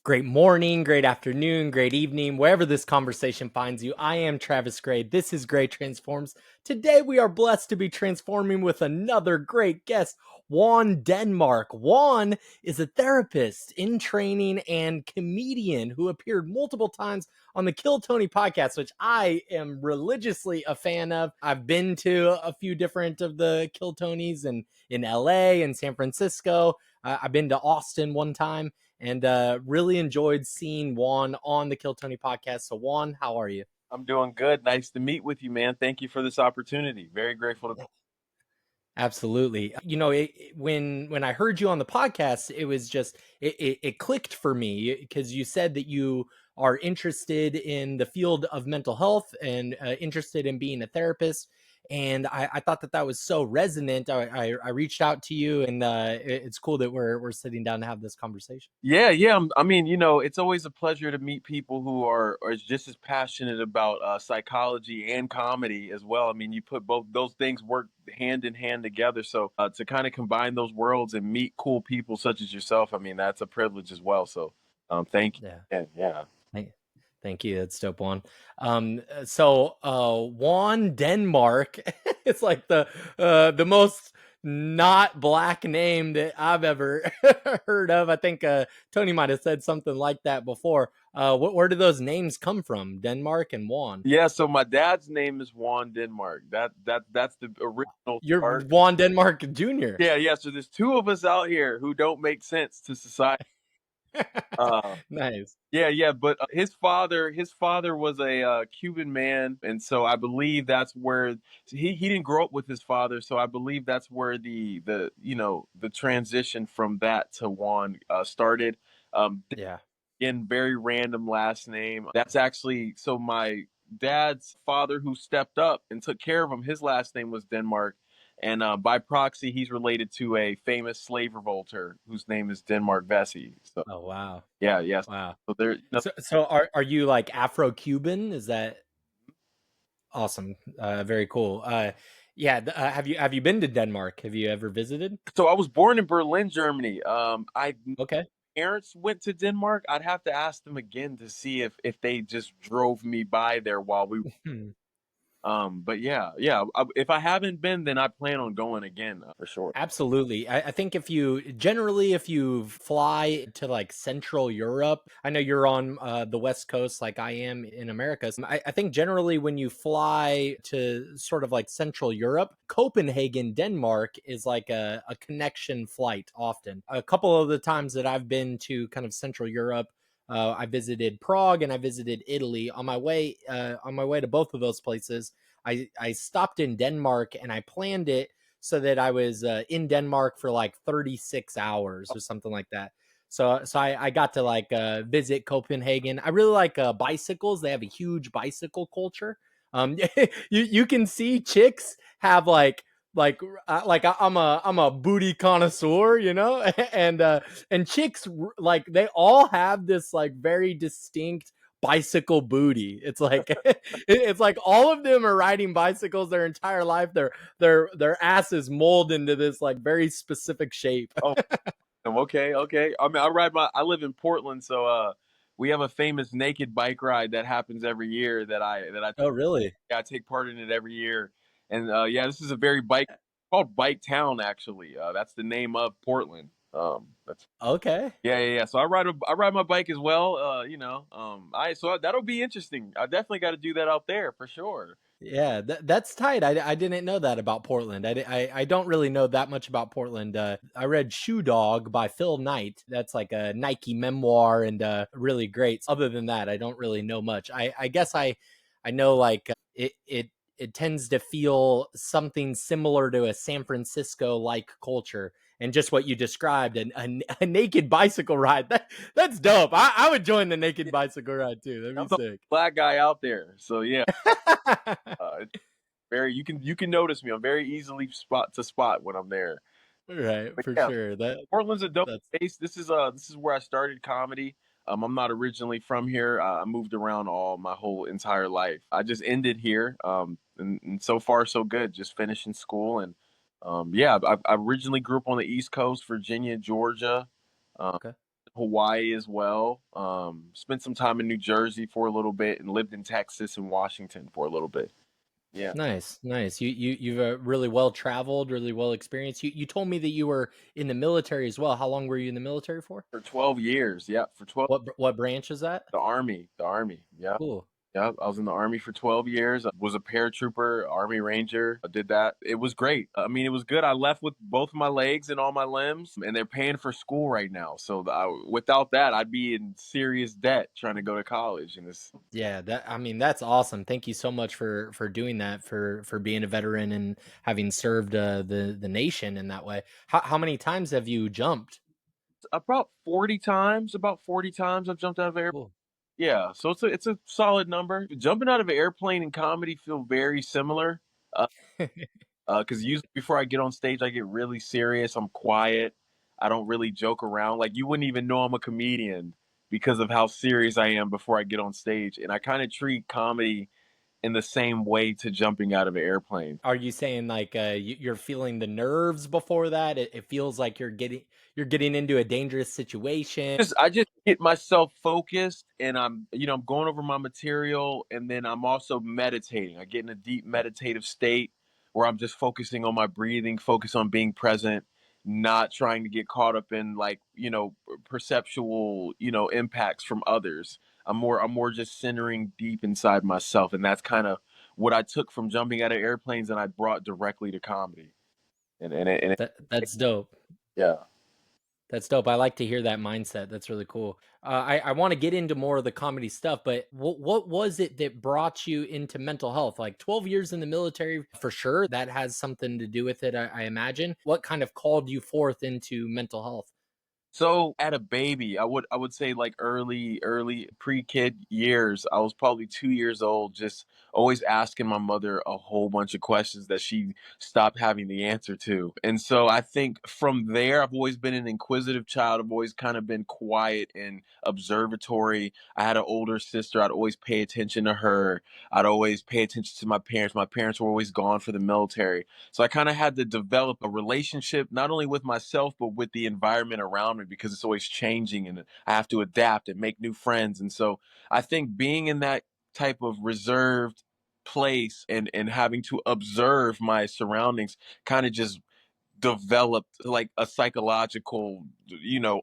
Great morning, great afternoon, great evening, wherever this conversation finds you. I am Travis Gray. This is Gray Transforms. Today we are blessed to be transforming with another great guest, Juan Denmark. Juan is a therapist in training and comedian who appeared multiple times on the Kill Tony podcast, which I am religiously a fan of. I've been to a few different of the Kill Tonys in LA and San Francisco. I've been to Austin one time and really enjoyed seeing Juan on the Kill Tony podcast. So Juan, how are you? I'm doing good. Nice to meet with you, man. Thank you for this opportunity. Very grateful to. Absolutely. When I heard you on the podcast, it was just it clicked for me because you said that you are interested in the field of mental health and interested in being a therapist. And I thought that was so resonant. I reached out to you, and it's cool that we're sitting down to have this conversation. Yeah, yeah. I mean, it's always a pleasure to meet people who are just as passionate about psychology and comedy as well. I mean, you put both those things work hand in hand together. So to kind of combine those worlds and meet cool people such as yourself, I mean, that's a privilege as well. So thank you. Yeah. And yeah. Thank thank you. It's dope, Juan. Juan Denmark. It's like the most not black name that I've ever heard of. I think Tony might have said something like that before. Where do those names come from? Denmark and Juan. Yeah, so my dad's name is Juan Denmark. That's the original You're start. Juan Denmark Jr. Yeah, yeah. So there's two of us out here who don't make sense to society. Uh, Nice. Yeah, yeah, but his father was a Cuban man, and so I believe that's where he didn't grow up with his father, so I believe that's where the transition from that to Juan started. Yeah. Again, very random last name. That's actually so my dad's father who stepped up and took care of him. His last name was Denmark, and by proxy, he's related to a famous slave revolter whose name is Denmark Vesey. So Oh wow. yeah, yes. Wow. So there, So are you like Afro-Cuban? Is that awesome? Very cool. Yeah. Have you been to Denmark? Have you ever visited? so I was born in Berlin, Germany. I Okay. parents went to Denmark. I'd have to ask them again to see if they just drove me by there while we. But yeah, yeah. If I haven't been, then I plan on going again for sure. Absolutely. I think if you fly to like Central Europe, I know you're on the West Coast like I am in America. So I think generally when you fly to sort of like Central Europe, Copenhagen, Denmark is like a connection flight often. A couple of the times that I've been to kind of Central Europe, I visited Prague and I visited Italy. On my way to both of those places, I stopped in Denmark and I planned it so that I was in Denmark for like 36 hours or something like that. So I got to like visit Copenhagen. I really like bicycles. They have a huge bicycle culture. You can see chicks have I'm a booty connoisseur, and chicks like they all have this like very distinct bicycle booty. It's like it's like all of them are riding bicycles their entire life. Their ass is molded into this like very specific shape. Oh, okay, okay. I mean, I live in Portland, so we have a famous naked bike ride that happens every year Oh, really? yeah, I take part in it every year. And yeah, this is a very bike called Bike Town actually. That's the name of Portland. That's Okay. Yeah, yeah, yeah. So I ride my bike as well. That'll be interesting. I definitely got to do that out there for sure. Yeah, that's tight. I didn't know that about Portland. I don't really know that much about Portland. I read Shoe Dog by Phil Knight. That's like a Nike memoir and really great. Other than that, I don't really know much. I guess I know like it tends to feel something similar to a San Francisco like culture. And just what you described, a naked bicycle ride. That's dope. I would join the naked bicycle ride too. That'd I'm be the sick. black guy out there. So yeah, it's very you can notice me. I'm very easily spot when I'm there. Right, But for yeah, sure. Portland's a dope That's place. This is where I started comedy. I'm not originally from here. I moved around all my whole entire life. I just ended here. And so far so good. Just finishing school and yeah, I originally grew up on the East Coast, Virginia, Georgia. Um, okay. Hawaii as well. Spent some time in New Jersey for a little bit, and lived in Texas and Washington for a little bit. Yeah, Nice, nice. You've really well traveled, really well experienced. You told me that you were in the military as well. How long were you in the military for? for 12 years. Yeah, for 12. What branch is that? The army. Yeah. Cool. Yeah, I was in the army for 12 years. I was a paratrooper, army ranger. I did that. It was great. I mean, it was good. I left with both of my legs and all my limbs, and they're paying for school right now. So without that, I'd be in serious debt trying to go to college. And it's Yeah, that I mean that's awesome. Thank you so much for doing that, for being a veteran and having served the nation in that way. How many times have you jumped? about 40 times I've jumped out of air. Cool. Yeah, so it's a solid number. Jumping out of an airplane and comedy feel very similar. Uh, because usually before I get on stage, I get really serious. I'm quiet. I don't really joke around. Like you wouldn't even know I'm a comedian because of how serious I am before I get on stage. And I kind of treat comedy in the same way to jumping out of an airplane. Are you saying like you're feeling the nerves before that? It feels like you're getting into a dangerous situation. I just get myself focused, and I'm going over my material, and then I'm also meditating. I get in a deep meditative state where I'm just focusing on my breathing, focus on being present, not trying to get caught up in like, perceptual, impacts from others. I'm more just centering deep inside myself, and that's kind of what I took from jumping out of airplanes and I brought directly to comedy. And That's dope. yeah. That's dope. I like to hear that mindset. That's really cool. I want to get into more of the comedy stuff, but what was it that brought you into mental health? Like 12 years in the military, for sure, that has something to do with it, I imagine. What kind of called you forth into mental health? So at a baby, I would say like early pre-kid years, I was probably 2 years old, just always asking my mother a whole bunch of questions that she stopped having the answer to. And so I think from there, I've always been an inquisitive child. I've always kind of been quiet and observatory. I had an older sister. I'd always pay attention to her. I'd always pay attention to my parents. My parents were always gone for the military. So I kind of had to develop a relationship not only with myself but with the environment around me because it's always changing and I have to adapt and make new friends. And so I think being in that type of reserved place and having to observe my surroundings kind of just developed like a psychological,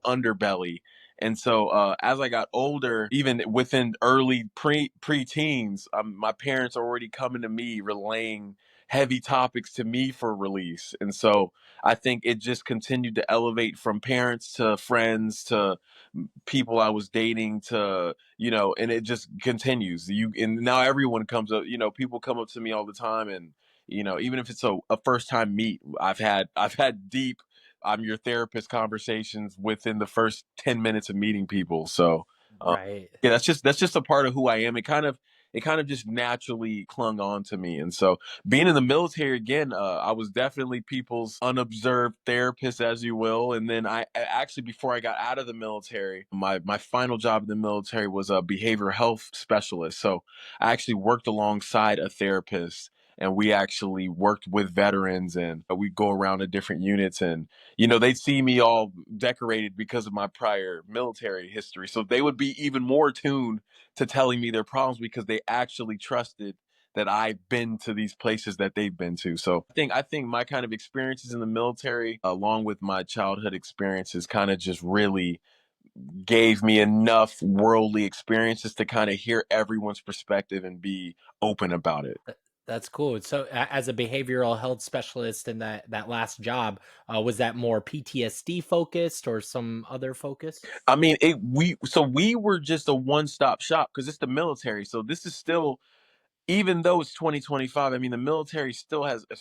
underbelly. And so as I got older, even within early preteens, my parents are already coming to me relaying heavy topics to me for release. And so I think it just continued to elevate from parents to friends to people I was dating to, and it just continues. And now everyone comes up, people come up to me all the time, and even if it's a first time meet, I've had deep I'm your therapist conversations within the first 10 minutes of meeting people. So Right. yeah, that's just a part of who I am. It kind of just naturally clung on to me. And so being in the military again, I was definitely people's unobserved therapist, as you will. And then actually, before I got out of the military, my final job in the military was a behavioral health specialist. So I actually worked alongside a therapist, and we actually worked with veterans, and we go around to different units, and they'd see me all decorated because of my prior military history. So they would be even more tuned to telling me their problems because they actually trusted that I've been to these places that they've been to. So I think my kind of experiences in the military, along with my childhood experiences, kind of just really gave me enough worldly experiences to kind of hear everyone's perspective and be open about it. That's cool. So, as a behavioral health specialist in that last job, was that more PTSD focused or some other focus? I mean, we were just a one-stop shop because it's the military. So this is still, even though it's 2025, I mean, the military still has a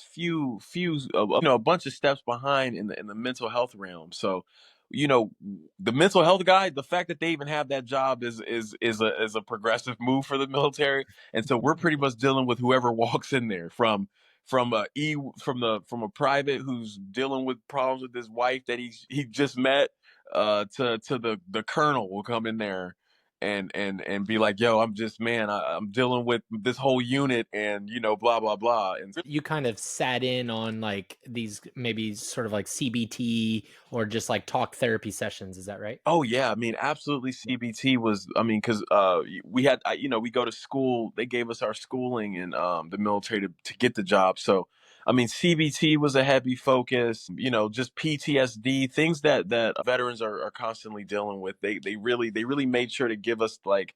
a bunch of steps behind in the mental health realm. So, you know, the mental health guy, the fact that they even have that job is a progressive move for the military. And so we're pretty much dealing with whoever walks in there, from a private who's dealing with problems with his wife that he just met, to the colonel will come in there and be like, yo, I'm just, man, I'm dealing with this whole unit, and blah blah blah. And You kind of sat in on like these maybe sort of like CBT or just like talk therapy sessions. Is that right? oh yeah, I mean, absolutely. CBT was, I mean, because we had, we go to school. They gave us our schooling in the military to get the job. So, I mean, CBT was a heavy focus. Just PTSD, things that veterans are constantly dealing with. They really made sure to give us like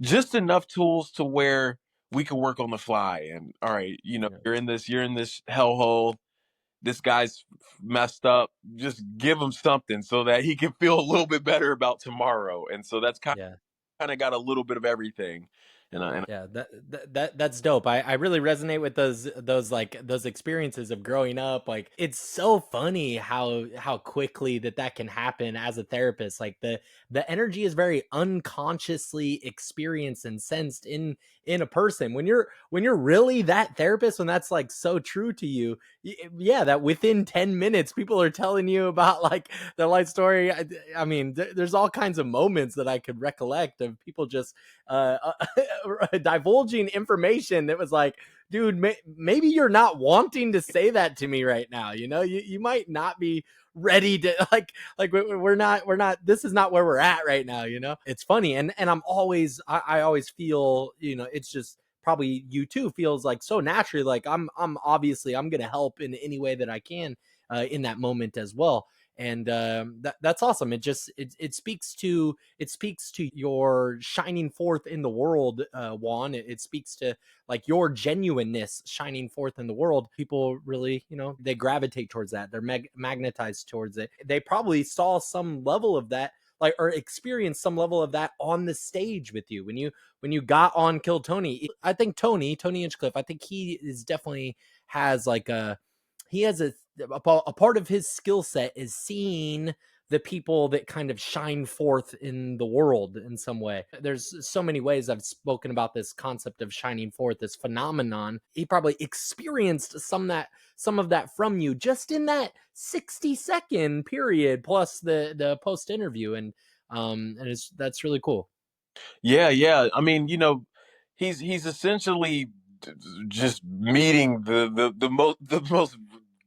just enough tools to where we could work on the fly. And all right, Yeah. you're in this hellhole, this guy's messed up. Just give him something so that he can feel a little bit better about tomorrow. And so that's Yeah. kind of got a little bit of everything. And Yeah, that's dope. I really resonate with those like those experiences of growing up. Like it's so funny how quickly that can happen as a therapist. Like the energy is very unconsciously experienced and sensed in a person. When you're really that therapist, when that's like so true to you, yeah, that within 10 minutes people are telling you about like their life story. I mean, there's all kinds of moments that I could recollect of people just divulging information that was like, dude, maybe you're not wanting to say that to me right now. You might not be ready to like we're not this is not where we're at right now. It's funny. And I always feel, it's just probably you too feels like so naturally like I'm obviously I'm gonna help in any way that I can in that moment as well. And that's awesome. It speaks to your shining forth in the world, Juan. It speaks to like your genuineness shining forth in the world. People really, they gravitate towards that. They're magnetized towards it. They probably saw some level of that, like, or experienced some level of that on the stage with you when you got on Kill Tony. I think Tony Inchcliffe, I think he is definitely has like a he has a part of his skill set is seeing the people that kind of shine forth in the world in some way. There's so many ways I've spoken about this concept of shining forth, this phenomenon. He probably experienced some of that from you just in that 60-second period plus the post interview. And that's really cool. yeah, yeah. I mean, he's essentially just meeting the most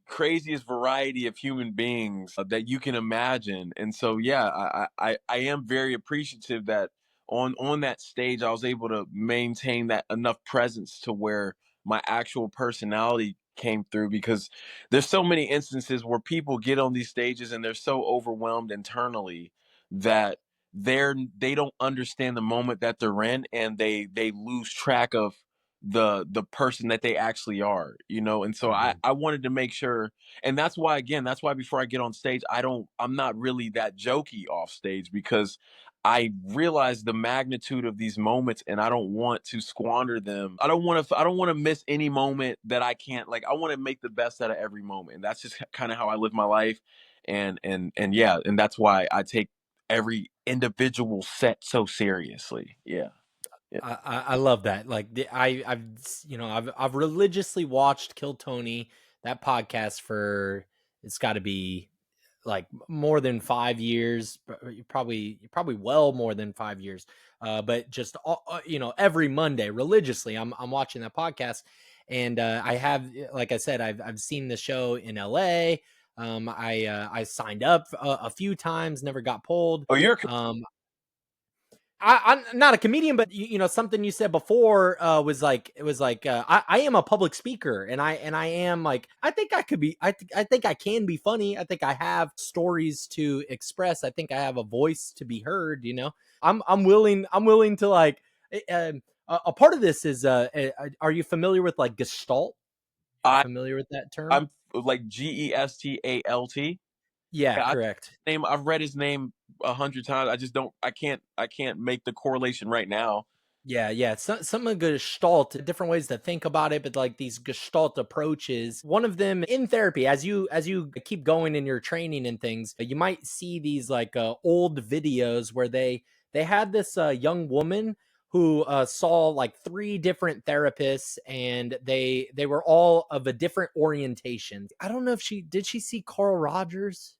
craziest variety of human beings that you can imagine. And so, yeah, I am very appreciative that on that stage I was able to maintain that enough presence to where my actual personality came through, because there's so many instances where people get on these stages and they're so overwhelmed internally that they don't understand the moment that they're in, and they lose track of the person that they actually are. And so I Mhm. I wanted to make sure. And that's why before I get on stage, I'm not really that jokey off stage, because I realize the magnitude of these moments, and I don't want to squander them. I don't want to miss any moment that I can't. Like, I want to make the best out of every moment, and that's just kind of how I live my life. And yeah, and that's why I take every individual set so seriously. Yeah. Yeah. I love that. Like I've religiously watched Kill Tony, that podcast, for it's got to be like more than 5 years, probably well more than 5 years. But just every Monday religiously, I'm watching that podcast, and I have, like I said, I've seen the show in L.A. I signed up a few times, never got pulled. Oh, you're I'm not a comedian, but something you said before was like it was like I am a public speaker, and I am like I think I could be I think I can be funny. I think I have stories to express. I think I have a voice to be heard. I'm willing to like. A part of this is are you familiar with like Gestalt? You I familiar with that term? I'm like Gestalt. Yeah, Yeah, correct. I've read his name 100 times. I just don't. I can't make the correlation right now. Yeah, yeah. Some of Gestalt, different ways to think about it, but like these Gestalt approaches, one of them in therapy, as you keep going in your training and things, you might see these like old videos where they had this young woman who saw like three different therapists, and they were all of a different orientation. I don't know if she see Carl Rogers.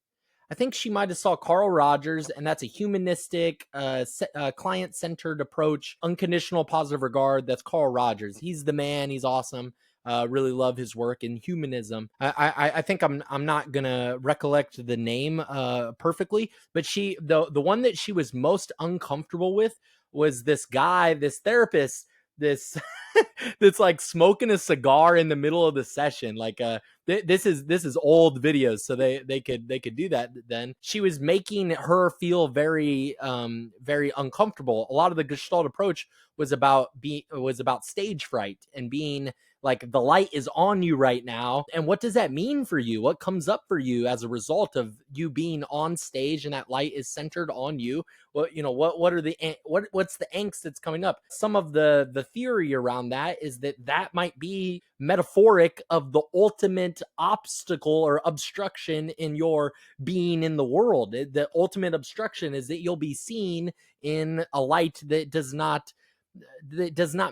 I think she might have saw Carl Rogers, and that's a humanistic, client-centered approach, unconditional positive regard. That's Carl Rogers. He's the man. He's awesome. Really love his work in humanism. I think I'm not gonna recollect the name perfectly, but the one that she was most uncomfortable with was this guy, this therapist, this that's like smoking a cigar in the middle of the session. Like this is old videos, so they could do that. Then she was making her feel very very uncomfortable. A lot of the Gestalt approach was about stage fright and being like, the light is on you right now, and what does that mean for you? What comes up for you as a result of you being on stage and that light is centered on you? What are the what's the angst that's coming up? Some of the theory around that is that might be metaphoric of the ultimate obstacle or obstruction in your being in the world. The ultimate obstruction is that you'll be seen in a light that does not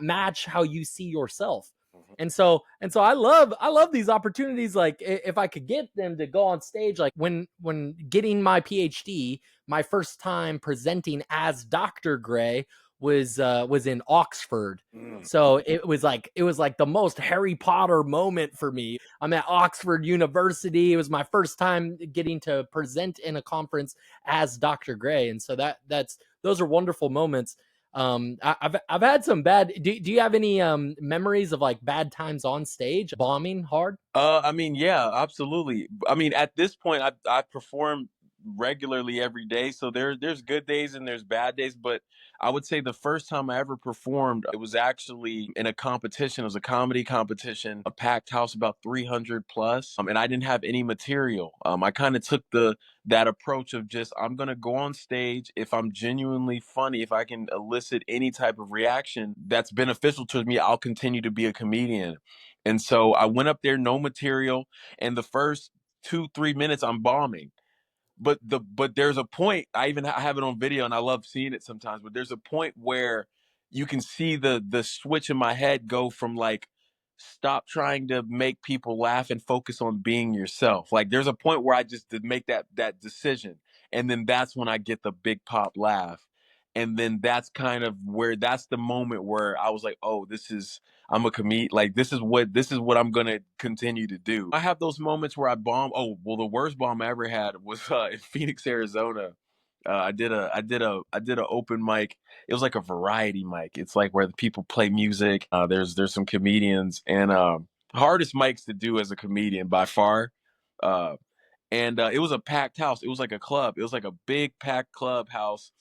match how you see yourself. And so I love these opportunities. Like, if I could get them to go on stage, like when getting my PhD, my first time presenting as Dr. Gray was in Oxford. Mm. So it was like the most Harry Potter moment for me. I'm at Oxford University. It was my first time getting to present in a conference as Dr. Gray. And so those are wonderful moments. I've had some bad. Do you have any memories of like bad times on stage, bombing hard? I mean, yeah, absolutely. I mean, at this point, I perform regularly every day, so there's good days and there's bad days. But I would say the first time I ever performed, it was actually in a competition. It was a comedy competition, a packed house, about 300 plus, and I didn't have any material. I kind of took the that approach of just, I'm gonna go on stage. If I'm genuinely funny, if I can elicit any type of reaction that's beneficial to me, I'll continue to be a comedian. And so I went up there, no material, and the first 2 3 minutes I'm bombing. But there's a point, I have it on video and I love seeing it sometimes, but there's a point where you can see the switch in my head go from like, stop trying to make people laugh and focus on being yourself. Like, there's a point where I just did make that decision, and then that's when I get the big pop laugh. And then that's the moment where I was like, oh, I'm a comedian. Like, this is what I'm gonna continue to do. I have those moments where I bomb. Oh, well, the worst bomb I ever had was in Phoenix, Arizona. I did a open mic. It was like a variety mic. It's like where the people play music. There's some comedians, and hardest mics to do as a comedian by far. Uh, and it was a packed house. It was like a club. It was like a big packed clubhouse,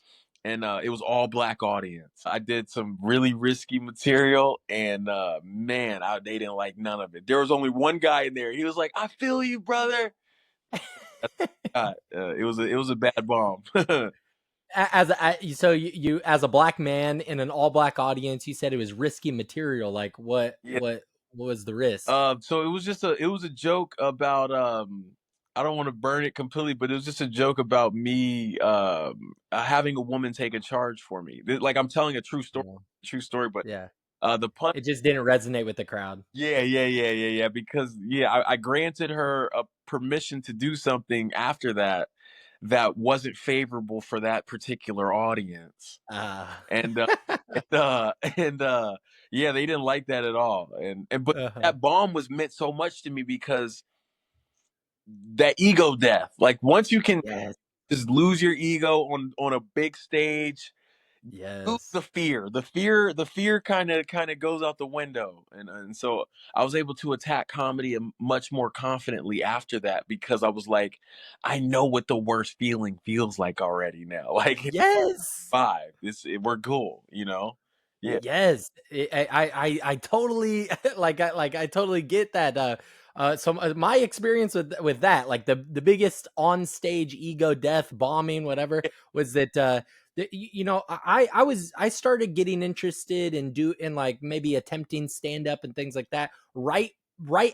and it was all black audience. I did some really risky material, and man, they didn't like none of it. There was only one guy in there. He was like, "I feel you, brother." It was a bad bomb. So you as a black man in an all black audience, you said it was risky material. Like, Yeah. what was the risk? So it was a joke about I don't want to burn it completely, but it was just a joke about me having a woman take a charge for me. Like, I'm telling a Yeah. true story, but Yeah. the pun. It just didn't resonate with the crowd. Yeah, yeah, yeah, yeah, yeah. Because yeah, I granted her a permission to do something after that that wasn't favorable for that particular audience, Uh, and and yeah, they didn't like that at all. And but uh-huh. that bomb was meant so much to me because that ego death. Like, once you can Yes. just lose your ego on a big stage, lose Yes. the fear kind of goes out the window. And so I was able to attack comedy much more confidently after that, because I was like, I know what the worst feeling feels like already now. Like, it's Yes. five, we're cool. Yeah. Yes, I totally I totally get that. My experience with that, like the biggest on stage ego death, bombing, whatever, was that I started getting interested in like maybe attempting stand up and things like that right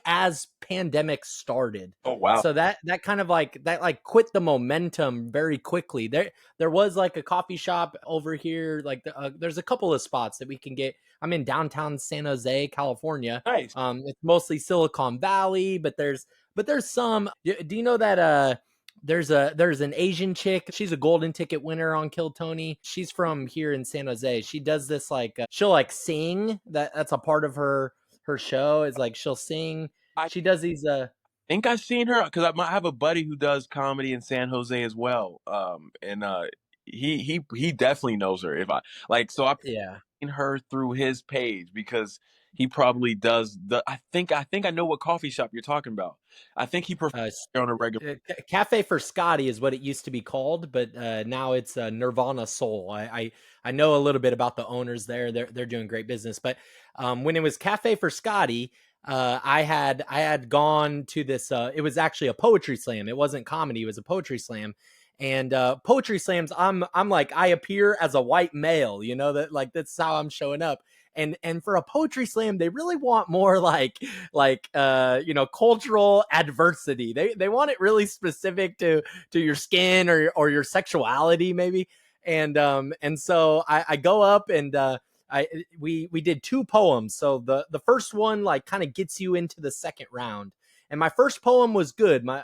as pandemic started. Oh, wow. So that kind of like that like quit the momentum very quickly. There was like a coffee shop over here. Like there's a couple of spots that we can get. I'm in downtown San Jose, California. Nice. It's mostly Silicon Valley, but there's some. Do you know that? There's an Asian chick. She's a golden ticket winner on Kill Tony. She's from here in San Jose. She does this like she'll like sing. That's a part of her show. Is like she'll sing. I She does these think I've seen her because I might have a buddy who does comedy in San Jose as well. And he definitely knows her. If I like, so I've yeah. seen her through his page because he probably does the. I think I know what coffee shop you're talking about. I think he performs Uh, there on a regular. Cafe for Scotty is what it used to be called, but now it's Nirvana Soul. I know a little bit about the owners there. They're doing great business. But when it was Cafe for Scotty, I had gone to this. It was actually a poetry slam. It wasn't comedy. It was a poetry slam. And poetry slams, I'm like I appear as a white male. You know that like that's how I'm showing up. And for a poetry slam, they really want more cultural adversity. They want it really specific to your skin or your sexuality maybe. And so I go up and I we did two poems. So the first one like kind of gets you into the second round. And my first poem was good. My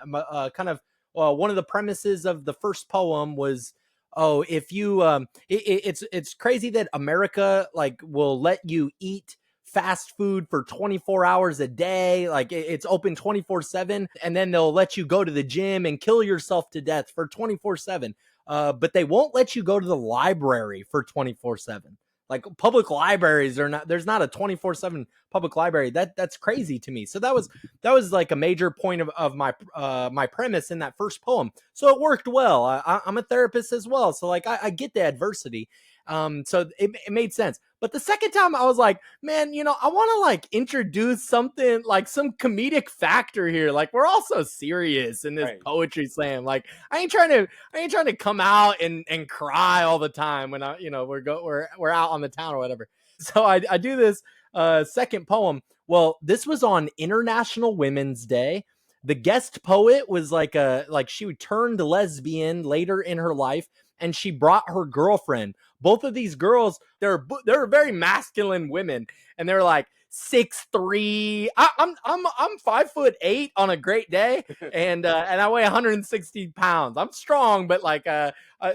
kind of one of the premises of the first poem was, oh, if you it's crazy that America like will let you eat fast food for 24 hours a day, like it's open 24/7, and then they'll let you go to the gym and kill yourself to death for 24/7, but they won't let you go to the library for 24/7. Like public libraries are not, there's not a 24/7 public library. That's crazy to me. So that was like a major point of my premise in that first poem. So it worked well. I'm a therapist as well, so like I get the adversity. So it made sense. But the second time I was like, man, I want to like introduce something like some comedic factor here. Like we're all so serious in this Right. poetry slam. Like I ain't trying to come out and cry all the time when we're out on the town or whatever. So I do this second poem. Well, this was on International Women's Day. The guest poet was like she turned lesbian later in her life, and she brought her girlfriend. Both of these girls, they're very masculine women, and they're like 6'3". I'm 5'8" on a great day, and I weigh 160 pounds. I'm strong, but like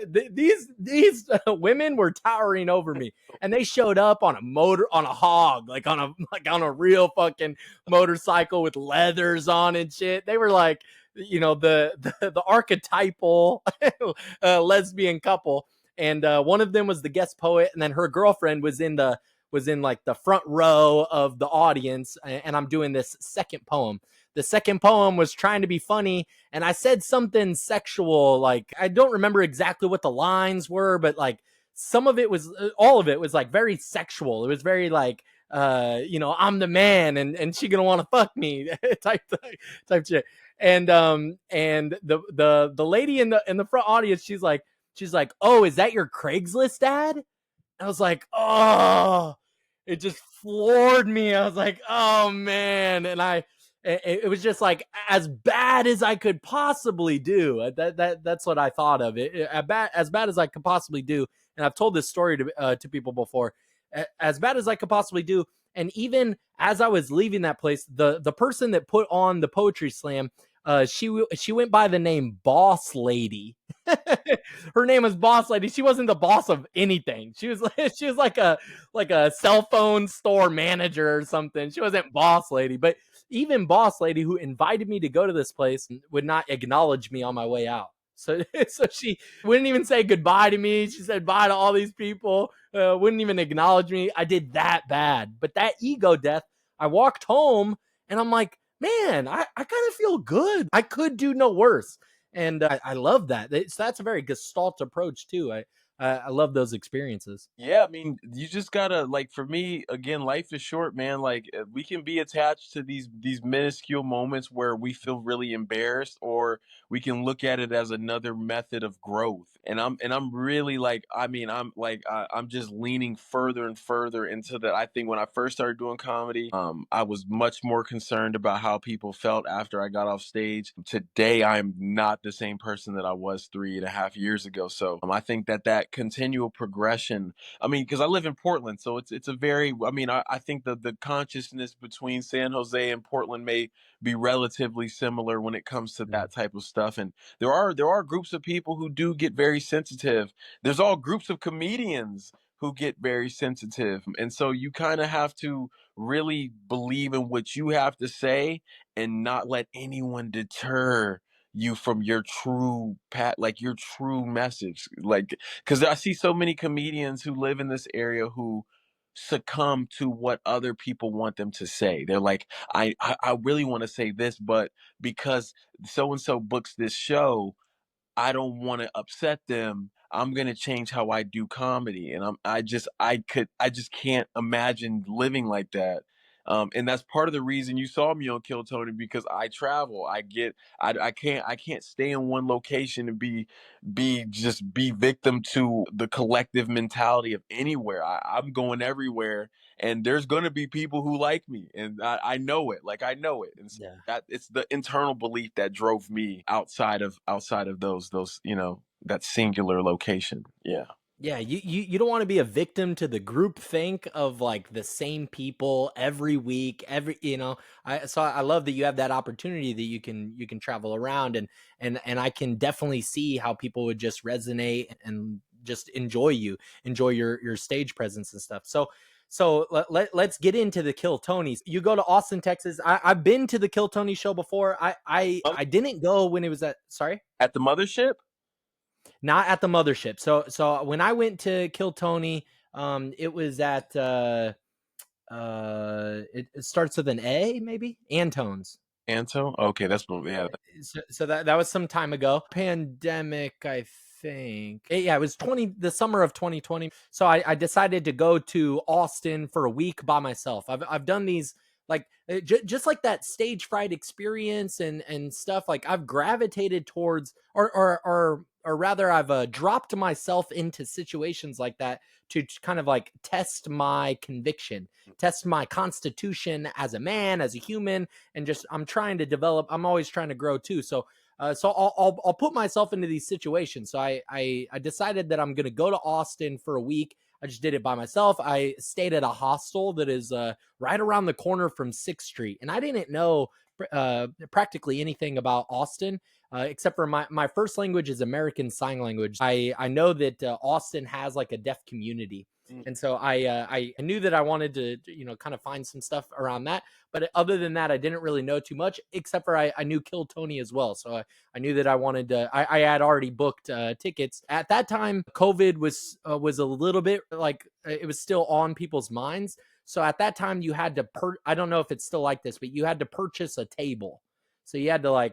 these women were towering over me, and they showed up on a hog, like on a real fucking motorcycle with leathers on and shit. They were like, the archetypal lesbian couple, and one of them was the guest poet, and then her girlfriend was in like the front row of the audience, and I'm doing this second poem. The second poem was trying to be funny, and I said something sexual. Like I don't remember exactly what the lines were, but like some of it was, all of it was like very sexual. It was very like, I'm the man, and she gonna want to fuck me type shit. And the lady in the front audience, she's like, oh, is that your Craigslist ad? I was like, oh, it just floored me. I was like, oh man, and it was just like as bad as I could possibly do. That's what I thought of it. As bad as I could possibly do, and I've told this story to people before. As bad as I could possibly do, and even as I was leaving that place, the person that put on the poetry slam, she went by the name Boss Lady. Her name was Boss Lady. She wasn't the boss of anything. She was like a cell phone store manager or something. She wasn't Boss Lady, but even Boss Lady, who invited me to go to this place, would not acknowledge me on my way out. So so she wouldn't even say goodbye to me. She said bye to all these people. Wouldn't even acknowledge me. I did that bad. But that ego death, I walked home and I'm like, man, I kind of feel good. I could do no worse. And I love that. That's a very Gestalt approach too. I love those experiences. Yeah, I mean, you just gotta like for me again, life is short, man. Like we can be attached to these minuscule moments where we feel really embarrassed, or we can look at it as another method of growth. And I'm really like, I mean, I'm just leaning further and further into that. I think when I first started doing comedy, I was much more concerned about how people felt after I got off stage. Today, I'm not the same person that I was 3.5 years ago. So I think that that continual progression. I mean, because I live in Portland, so it's a very, I mean, I think the consciousness between San Jose and Portland may be relatively similar when it comes to Mm. that type of stuff. And there are groups of people who do get very sensitive. There's all groups of comedians who get very sensitive. And so you kind of have to really believe in what you have to say and not let anyone deter you from your true like your true message. Like, because I see so many comedians who live in this area who succumb to what other people want them to say. They're like, I really want to say this, but because so and so books this show, I don't want to upset them. I'm gonna change how I do comedy, and I just can't imagine living like that. And that's part of the reason you saw me on Kill Tony, because I travel. I can't stay in one location and be victim to the collective mentality of anywhere. I'm going everywhere, and there's gonna be people who like me, and I know it. Like, I know it, and so Yeah. that it's the internal belief that drove me outside of those, that singular location. Yeah. Yeah, you don't want to be a victim to the group think of like the same people every week, I love that you have that opportunity that you can travel around, and I can definitely see how people would just resonate and just enjoy your stage presence and stuff. So let's get into the Kill Tonys. You go to Austin, Texas. I've been to the Kill Tony show before. I didn't go when it was at, sorry? At the mothership. Not at the mothership. So when I went to Kill Tony, it was at it starts with an A, maybe Antone's. Anto. Okay, yeah. So that was some time ago. Pandemic, I think. Yeah, it was the summer of 2020. So I decided to go to Austin for a week by myself. I've done these like just like that stage fright experience and stuff. Like I've gravitated towards, or rather, I've dropped myself into situations like that to kind of like test my conviction, test my constitution as a man, as a human, and just I'm trying to develop. I'm always trying to grow too. So I'll put myself into these situations. So I decided that I'm going to go to Austin for a week. I just did it by myself. I stayed at a hostel that is right around the corner from 6th Street, and I didn't know practically anything about Austin. Except for my first language is American Sign Language. I know that Austin has like a deaf community, Mm. and so I knew that I wanted to kind of find some stuff around that. But other than that, I didn't really know too much, except for I knew Kill Tony as well. So I knew that I wanted to. I had already booked tickets at that time. COVID was a little bit like it was still on people's minds. So at that time, you had to I don't know if it's still like this, but you had to purchase a table. So you had to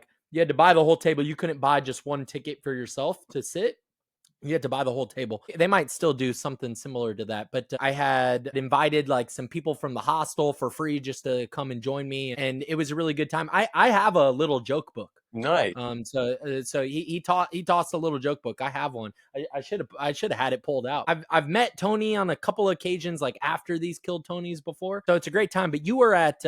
buy the whole table. You couldn't buy just one ticket for yourself to sit. You had to buy the whole table. They might still do something similar to that, but I had invited like some people from the hostel for free just to come and join me, and it was a really good time. I have a little joke book. Nice. So he tossed a little joke book. I have one. I should have had it pulled out. I've met Tony on a couple of occasions, like after these Killed Tonys before. So it's a great time. But you were at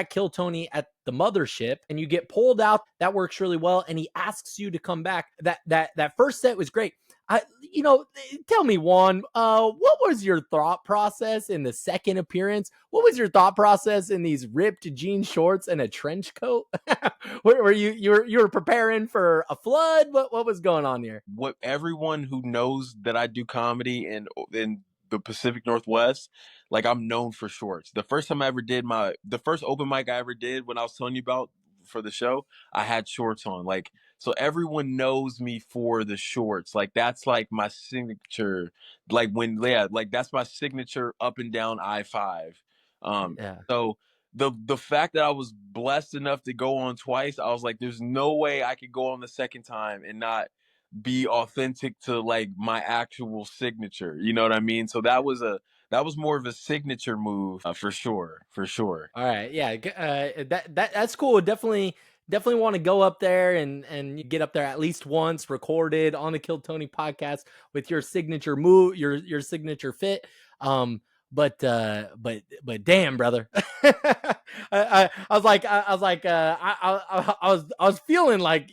Kill Tony at the mothership, and you get pulled out. That works really well, and he asks you to come back. That first set was great. I, tell me, Juan, what was your thought process in the second appearance? What was your thought process in these ripped jean shorts and a trench coat? Were you were preparing for a flood? What was going on here? What everyone who knows that I do comedy in the Pacific Northwest, like, I'm known for shorts. The first open mic I ever did, when I was telling you about for the show, I had shorts on. Like, so everyone knows me for the shorts. Like, that's like my signature. Like, yeah, like that's my signature up and down I-5. Yeah. So the fact that I was blessed enough to go on twice, I was like, there's no way I could go on the second time and not be authentic to like my actual signature. You know what I mean? So that was more of a signature move, for sure, for sure. All right. Yeah. That's cool. Definitely want to go up there and get up there at least once, recorded on the Kill Tony podcast with your signature move, your signature fit. But damn, brother. I was like, I was feeling like,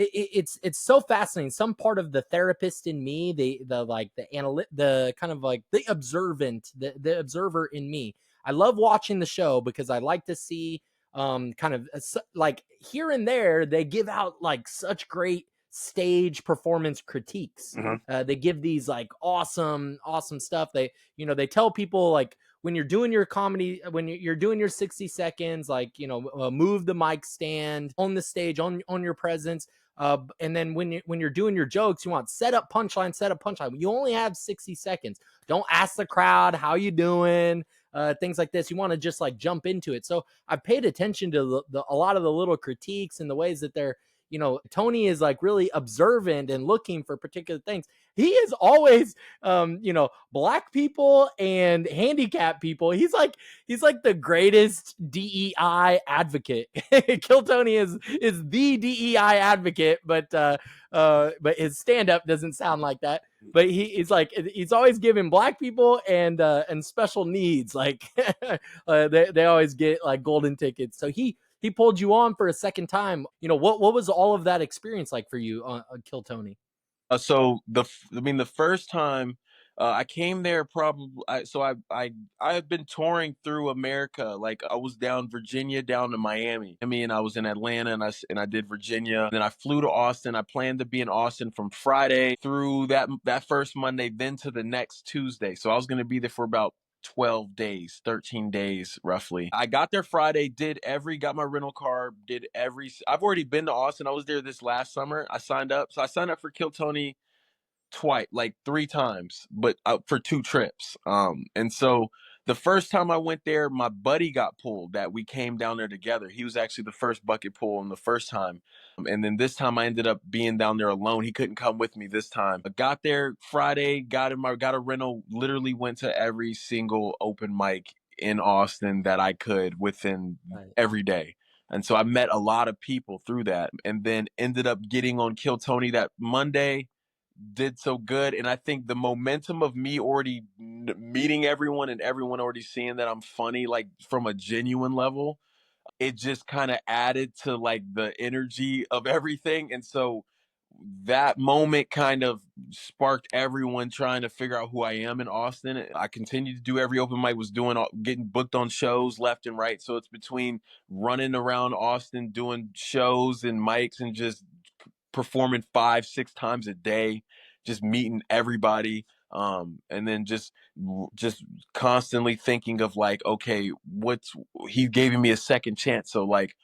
it's so fascinating. Some part of the therapist in me, the like the kind of like the observant, the observer in me. I love watching the show because I like to see kind of like here and there they give out like such great stage performance critiques. Mhm. They give these like awesome stuff. They tell people like when you're doing your comedy, when you're doing your 60 seconds, like move the mic stand on the stage, on your presence. And then when you're doing your jokes, you want set up punchline, set up punchline. You only have 60 seconds. Don't ask the crowd how you doing, things like this. You want to just like jump into it. So I've paid attention to a lot of the little critiques and the ways that they're, Tony is like really observant and looking for particular things. He is always, black people and handicapped people. He's like the greatest DEI advocate. Kill Tony is the DEI advocate, but his stand up doesn't sound like that. But he's like he's always giving black people and special needs like they always get like golden tickets. So he pulled you on for a second time. What was all of that experience like for you on Kill Tony? I mean, the first time I came there, probably, I had been touring through America. Like I was down Virginia, down to Miami. I mean, I was in Atlanta, and I did Virginia. Then I flew to Austin. I planned to be in Austin from Friday through that first Monday, then to the next Tuesday. So I was going to be there for about 12 days, 13 days roughly. I got there Friday, got my rental car, I've already been to Austin. I was there this last summer. I signed up. So I signed up for Kill Tony twice, like three times, but for two trips. And so the first time I went there, my buddy got pulled. That we came down there together. He was actually the first bucket pull on the first time, and then this time I ended up being down there alone. He couldn't come with me this time. I got there Friday, got a rental. Literally went to every single open mic in Austin that I could within Right. every day. And so I met a lot of people through that, and then ended up getting on Kill Tony that Monday, did so good. And I think the momentum of me already meeting everyone and everyone already seeing that I'm funny, like from a genuine level, it just kind of added to like the energy of everything. And so that moment kind of sparked everyone trying to figure out who I am in Austin. I continued to do every open mic, was getting booked on shows left and right. So it's between running around Austin doing shows and mics and just performing 5 6 times a day, just meeting everybody, and then just constantly thinking of like, okay, what's he's giving me a second chance, so like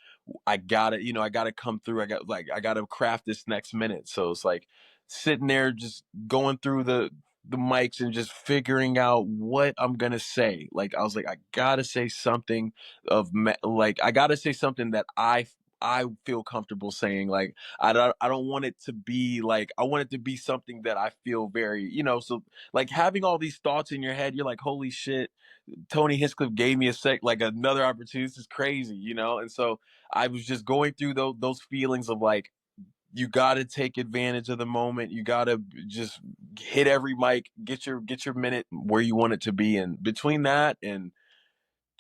I gotta come through. I gotta craft this next minute. So it's like sitting there just going through the mics and just figuring out what I'm gonna say. Like I was like, I gotta say something like I gotta say something that I feel comfortable saying. Like I don't want it to be like, I want it to be something that I feel very, so like having all these thoughts in your head, you're like, holy shit, Tony Hinchcliffe gave me like another opportunity. This is crazy, And so I was just going through those feelings of like, you got to take advantage of the moment. You got to just hit every mic, get your minute where you want it to be. And between that and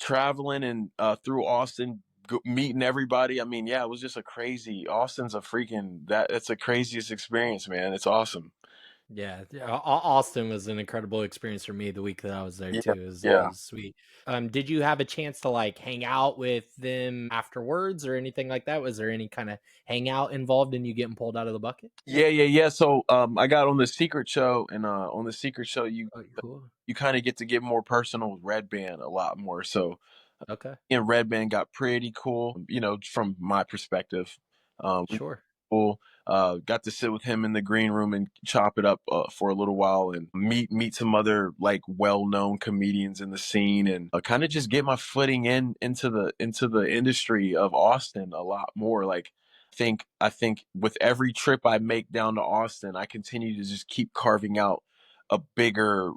traveling and through Austin, meeting everybody, I mean, yeah, it was just a crazy. Austin's a freaking that's the craziest experience, man. It's awesome. Yeah, Austin was an incredible experience for me the week that I was there Yeah, too. It yeah. was sweet. Did you have a chance to like hang out with them afterwards or anything like that? Was there any kind of hangout involved in you getting pulled out of the bucket? Yeah. So I got on the secret show, and on the secret show Oh, cool. you kind of get to get more personal with Red Band a lot more. So Okay, and Red Band got pretty cool, from my perspective. We sure. cool. Got to sit with him in the green room and chop it up for a little while, and meet some other like well known comedians in the scene, and kind of just get my footing into the industry of Austin a lot more. Like I think with every trip I make down to Austin, I continue to just keep carving out a bigger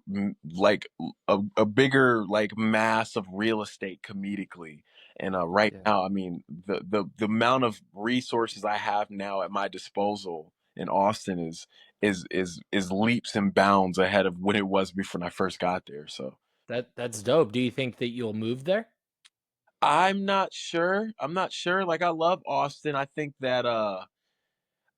like a bigger like mass of real estate comedically. And right Yeah. now, I mean, the amount of resources I have now at my disposal in Austin is leaps and bounds ahead of what it was before I first got there. So That's dope. Do you think that you'll move there? I'm not sure. I'm not sure. Like I love Austin. I think that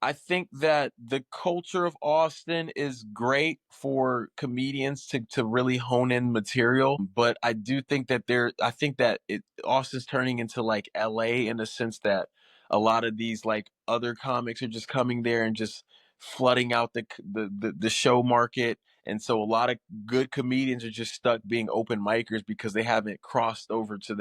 I think that the culture of Austin is great for comedians to really hone in material, but I do think that I think that Austin's turning into like LA in the sense that a lot of these like other comics are just coming there and just flooding out the show market. And so a lot of good comedians are just stuck being open micers because they haven't crossed over to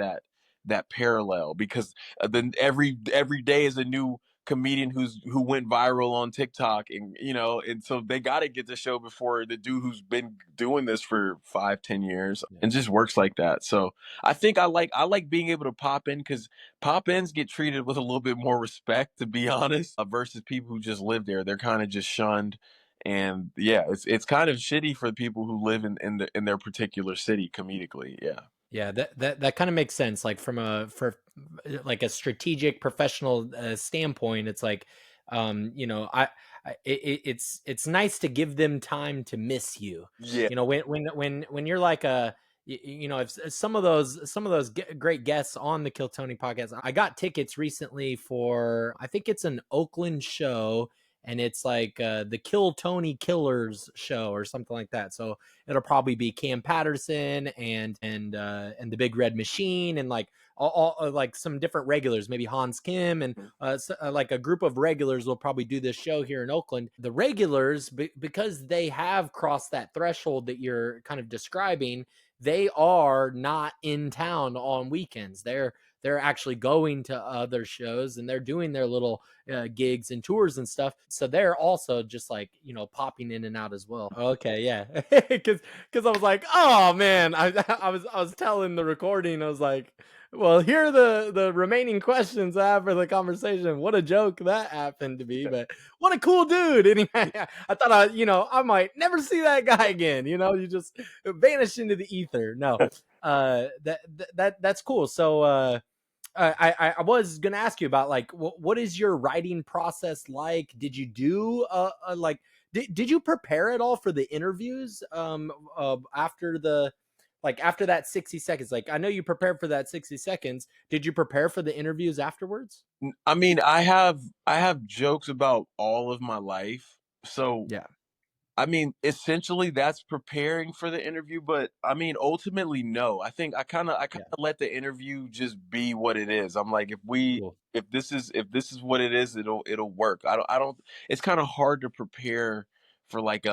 that parallel, because then every day is a new comedian who went viral on TikTok, and and so they got to get the show before the dude who's been doing this for 5-10 years, Yeah. and just works like that. So I think I like being able to pop in, because pop ins get treated with a little bit more respect, to be honest, versus people who just live there. They're kind of just shunned. And yeah, it's kind of shitty for the people who live in their particular city comedically. Yeah. Yeah, that kind of makes sense. Like from a for like a strategic professional standpoint, it's like, it's nice to give them time to miss you. Yeah. When you're like if some of those great guests on the Kill Tony podcast, I got tickets recently for, I think it's an Oakland show, and it's like the Kill Tony Killers show or something like that. So it'll probably be Cam Patterson and the Big Red Machine, and like all like some different regulars, maybe Hans Kim, and like a group of regulars will probably do this show here in Oakland. The regulars, because they have crossed that threshold that you're kind of describing, they are not in town on weekends. They're actually going to other shows, and they're doing their little gigs and tours and stuff. So they're also just like, popping in and out as well. Okay, yeah, because I was like, oh man, I was telling the recording, I was like, well, here are the remaining questions I have for the conversation. What a joke that happened to be, but what a cool dude. Anyway, I thought I might never see that guy again. You just vanish into the ether. No, that's cool. So I was gonna ask you about like what is your writing process like? Did you do like did you prepare at all for the interviews after the like after that 60 seconds? Like I know you prepared for that 60 seconds. Did you prepare for the interviews afterwards? I mean, I have jokes about all of my life. So Yeah. I mean, essentially that's preparing for the interview, but I mean, ultimately, no. I think I kind of Yeah. let the interview just be what it is. I'm like, Cool. if this is what it is, it'll work. I don't. It's kind of hard to prepare for like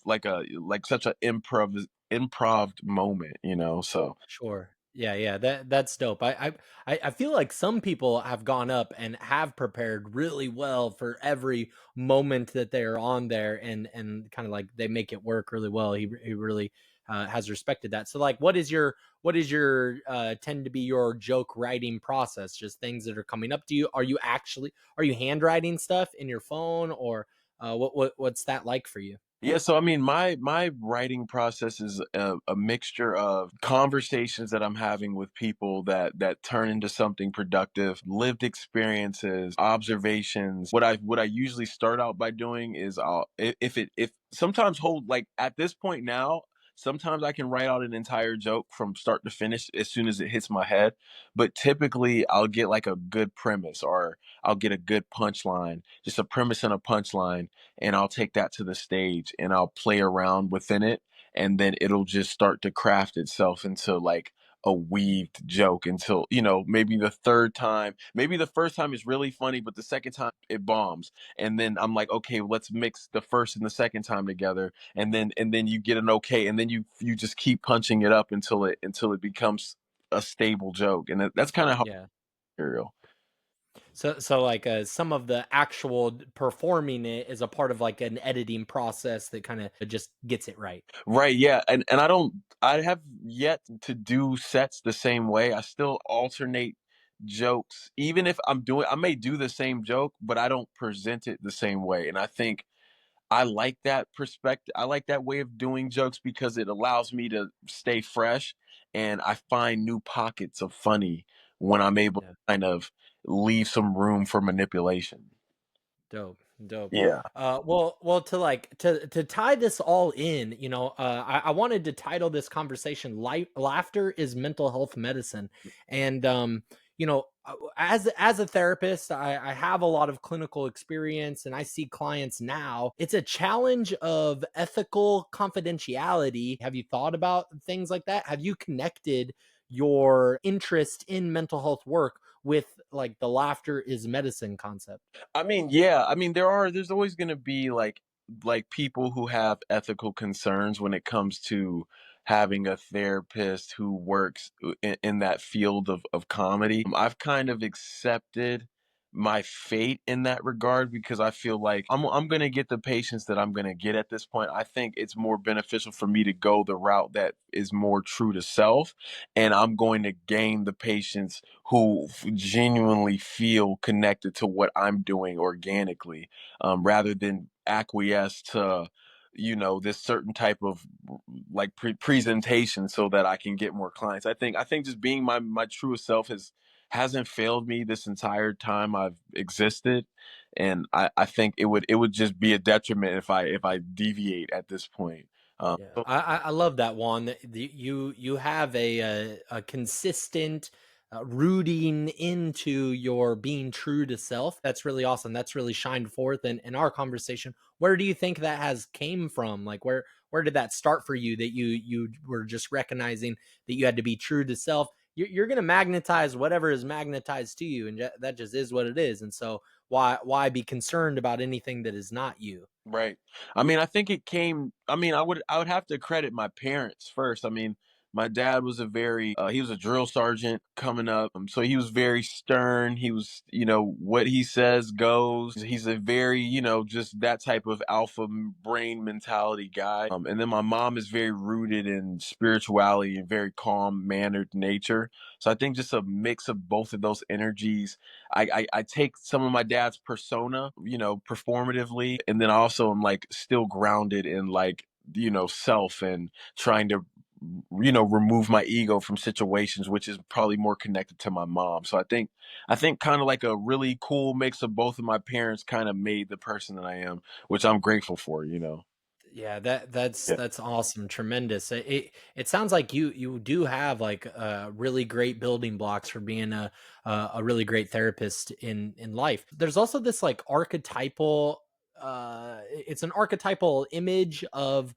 like such a improv moment, So Sure. Yeah, yeah. That's dope. I feel like some people have gone up and have prepared really well for every moment that they are on there, and kind of like they make it work really well. He really has respected that. So like what is your tend to be your joke writing process? Just things that are coming up to you? Are you handwriting stuff in your phone, or what's that like for you? Yeah, so I mean, my writing process is a mixture of conversations that I'm having with people that turn into something productive, lived experiences, observations. What I usually start out by doing is if sometimes hold like at this point now, sometimes I can write out an entire joke from start to finish as soon as it hits my head. But typically I'll get like a good premise, or I'll get a good punchline, just a premise and a punchline, and I'll take that to the stage and I'll play around within it, and then it'll just start to craft itself into like a weaved joke until maybe the third time, maybe the first time is really funny, but the second time it bombs, and then I'm like, okay, let's mix the first and the second time together, and then you get an okay, and then you just keep punching it up until it becomes a stable joke, and that's kind of how Yeah. material. So like some of the actual performing it is a part of like an editing process that kind of just gets it right. Right, yeah, and I have yet to do sets the same way. I still alternate jokes. Even if I may do the same joke, but I don't present it the same way. And I think I like that perspective. I like that way of doing jokes because it allows me to stay fresh, and I find new pockets of funny when I'm able to Yeah. kind of leave some room for manipulation. Dope, dope. Yeah. Well, to tie this all in, I wanted to title this conversation "Laughter is Mental Health Medicine," and as a therapist, I have a lot of clinical experience and I see clients now. It's a challenge of ethical confidentiality. Have you thought about things like that? Have you connected your interest in mental health work with like the laughter is medicine concept? I mean, yeah. I mean, there's always going to be like people who have ethical concerns when it comes to having a therapist who works in that field of comedy. I've kind of accepted my fate in that regard because I feel like I'm going to get the patients that I'm going to get at this point. I think it's more beneficial for me to go the route that is more true to self, and I'm going to gain the patients who genuinely feel connected to what I'm doing organically, rather than acquiesce to, this certain type of like presentation so that I can get more clients. I think just being my truest self hasn't failed me this entire time I've existed, and I think it would just be a detriment if I deviate at this point. Yeah, So I love that one. You have a consistent rooting into your being true to self. That's really awesome. That's really shined forth in our conversation. Where do you think that has came from? Like where did that start for you? That you were just recognizing that you had to be true to self. You're going to magnetize whatever is magnetized to you, and that just is what it is. And so why be concerned about anything that is not you? Right. I mean, I think it came I would have to credit my parents first. I mean, my dad was he was a drill sergeant coming up. So he was very stern. He was, what he says goes. He's a very, just that type of alpha brain mentality guy. And then my mom is very rooted in spirituality and very calm mannered nature. So I think just a mix of both of those energies. I take some of my dad's persona, performatively, and then also I'm like still grounded in like, self and trying to, remove my ego from situations, which is probably more connected to my mom. So I think kind of like a really cool mix of both of my parents kind of made the person that I am, which I'm grateful for. Yeah, that's Yeah. that's awesome, tremendous. It sounds like you do have like really great building blocks for being a really great therapist in life. There's also this like archetypal it's an archetypal image of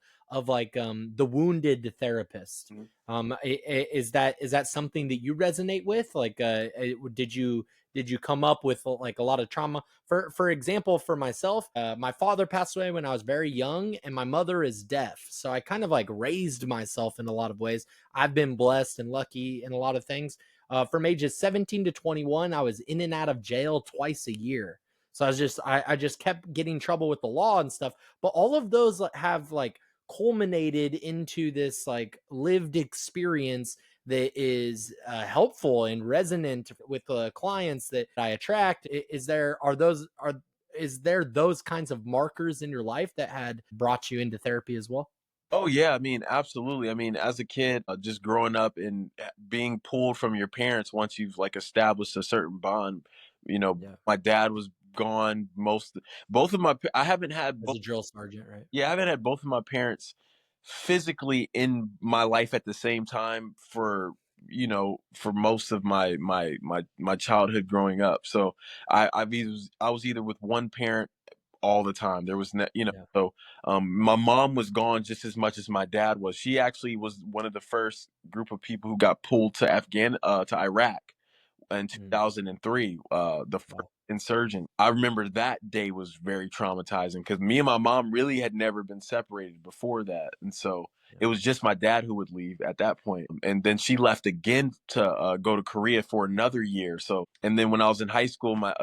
like the wounded therapist. Mhm. Is that something that you resonate with? Like did you come up with like a lot of trauma? For example, for myself, my father passed away when I was very young, and my mother is deaf. So I kind of like raised myself in a lot of ways. I've been blessed and lucky in a lot of things. From ages 17 to 21, I was in and out of jail twice a year. So I just kept getting in trouble with the law and stuff. But all of those have like culminated into this like lived experience that is helpful and resonant with the clients that I attract. Is there are those are is there those kinds of markers in your life that had brought you into therapy as well? Oh yeah, I mean, absolutely. I mean, as a kid, just growing up and being pulled from your parents once you've like established a certain bond. Yeah, My dad was gone both of I haven't had as a drill sergeant, right? yeah, I haven't had both of my parents physically in my life at the same time for most of my childhood growing up. So I was either with one parent all the time. There was Yeah. so my mom was gone just as much as my dad was. She actually was one of the first group of people who got pulled to Iraq in Mm, 2003, the first wow. insurgent. I remember that day was very traumatizing because me and my mom really had never been separated before that. And so Yeah. it was just my dad who would leave at that point. And then she left again to go to Korea for another year. So, and then when I was in high school, my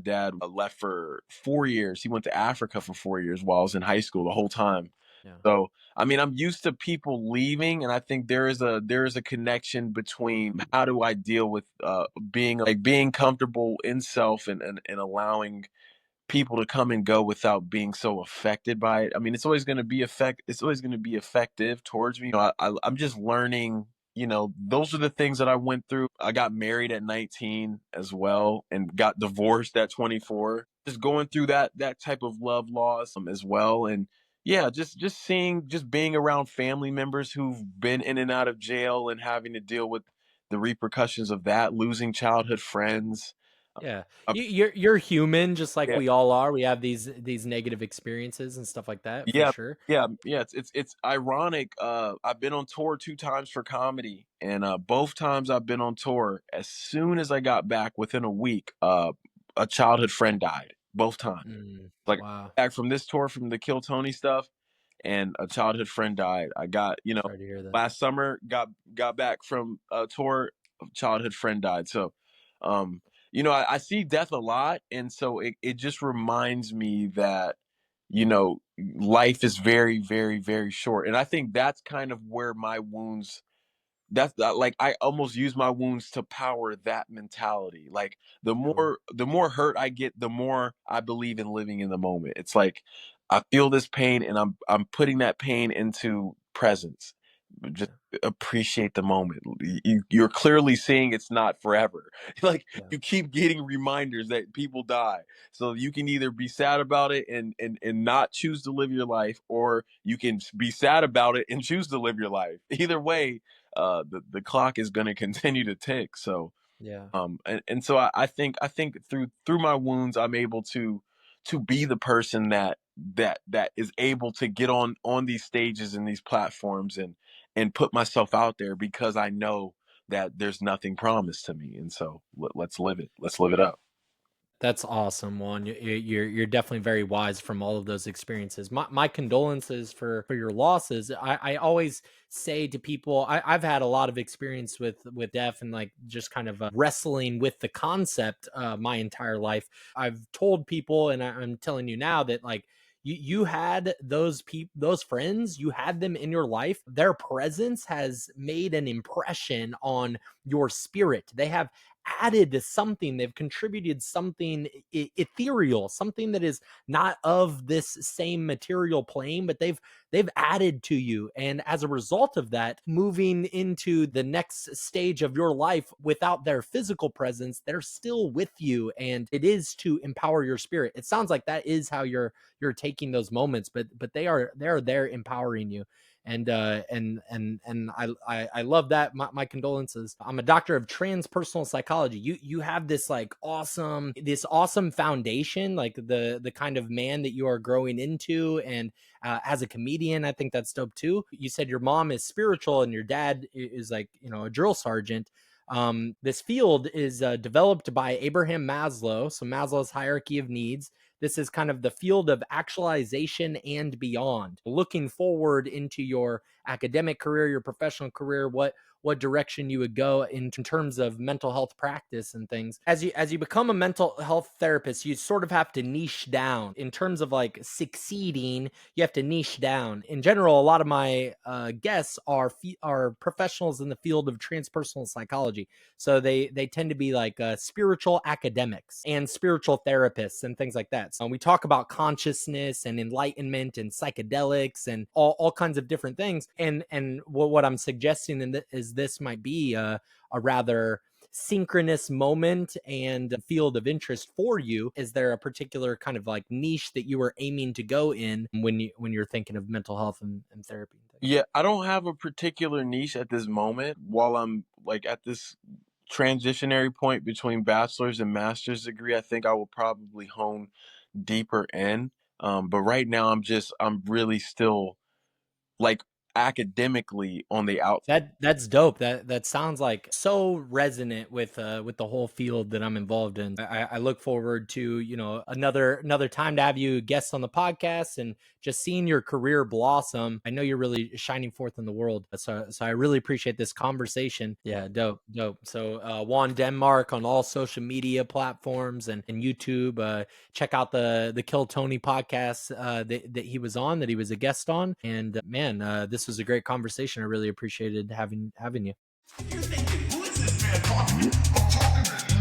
dad left for 4 years. He went to Africa for 4 years while I was in high school the whole time. Yeah. So, I mean, I'm used to people leaving, and I think there is a connection between how do I deal with being comfortable in self and allowing people to come and go without being so affected by it. I mean, it's always going to be effective towards me. I'm just learning, those are the things that I went through. I got married at 19 as well and got divorced at 24. Just going through that type of love loss as well, and yeah, just being around family members who've been in and out of jail and having to deal with the repercussions of that, losing childhood friends. Yeah. Uh, You're human just like yeah, we all are. We have these negative experiences and stuff like that for yeah, sure. yeah. It's ironic. I've been on tour 2 times for comedy, and both times I've been on tour, as soon as I got back, within a week, a childhood friend died. Both times. Mm, Like, wow. back from this tour from the Kill Tony stuff, and a childhood friend died. I got, Sorry to hear that. last summer, got back from a tour, a childhood friend died. So, um, I see death a lot, and so it just reminds me that, life is very, very, very short. And I think that's kind of where my wounds that's like, I almost use my wounds to power that mentality. Like, Sure. the more hurt I get, the more I believe in living in the moment. It's like, I feel this pain, and I'm putting that pain into presence. Just Yeah. appreciate the moment. You're clearly seeing it's not forever. Like, Yeah. you keep getting reminders that people die. So you can either be sad about it and not choose to live your life, or you can be sad about it and choose to live your life. Either way, the clock is going to continue to tick. So, Yeah. and so I think through my wounds, I'm able to be the person that is able to get on these stages and these platforms, and put myself out there, because I know that there's nothing promised to me. And so, let's live it. Let's live it up. That's awesome, Juan. You're definitely very wise from all of those experiences. My condolences for your losses. I always say to people, I've had a lot of experience with death and like just kind of wrestling with the concept my entire life. I've told people, and I'm telling you now that like you had those friends, you had them in your life. Their presence has made an impression on your spirit. They have added to something, they've contributed something ethereal, something that is not of this same material plane, but they've added to you. And as a result of that, moving into the next stage of your life without their physical presence, they're still with you, and it is to empower your spirit. It sounds like that is how you're taking those moments, but they are there empowering you. And I love that. My condolences. I'm a doctor of transpersonal psychology. You have this awesome foundation, like the kind of man that you are growing into. And as a comedian, I think that's dope too. You said your mom is spiritual and your dad is like, a drill sergeant. This field is developed by Abraham Maslow. So Maslow's hierarchy of needs. This is kind of the field of actualization and beyond. Looking forward into your academic career, your professional career, what direction you would go in terms of mental health practice and things. As you become a mental health therapist, you sort of have to niche down in terms of like succeeding. You have to niche down. In general, a lot of my guests are professionals in the field of transpersonal psychology, so they tend to be like spiritual academics and spiritual therapists and things like that. So we talk about consciousness and enlightenment and psychedelics and all kinds of different things. And what I'm suggesting is this might be a rather synchronous moment and field of interest for you. Is there a particular kind of like niche that you were aiming to go in when you're thinking of mental health and therapy and things? Yeah, I don't have a particular niche at this moment. While I'm like at this transitionary point between bachelor's and master's degree, I think I will probably hone deeper in. But right now, I'm really still, like, academically on the outside. That's dope. That sounds like so resonant with the whole field that I'm involved in. I look forward to another time to have you guest on the podcast and just seeing your career blossom. I know you're really shining forth in the world. So I really appreciate this conversation. Yeah, dope. So Juan Denmark on all social media platforms and YouTube. Check out the Kill Tony podcast that he was on, that he was a guest on. And man, this was a great conversation. I really appreciated having you. You're thinking, who is this man talking to? I'm talking to you.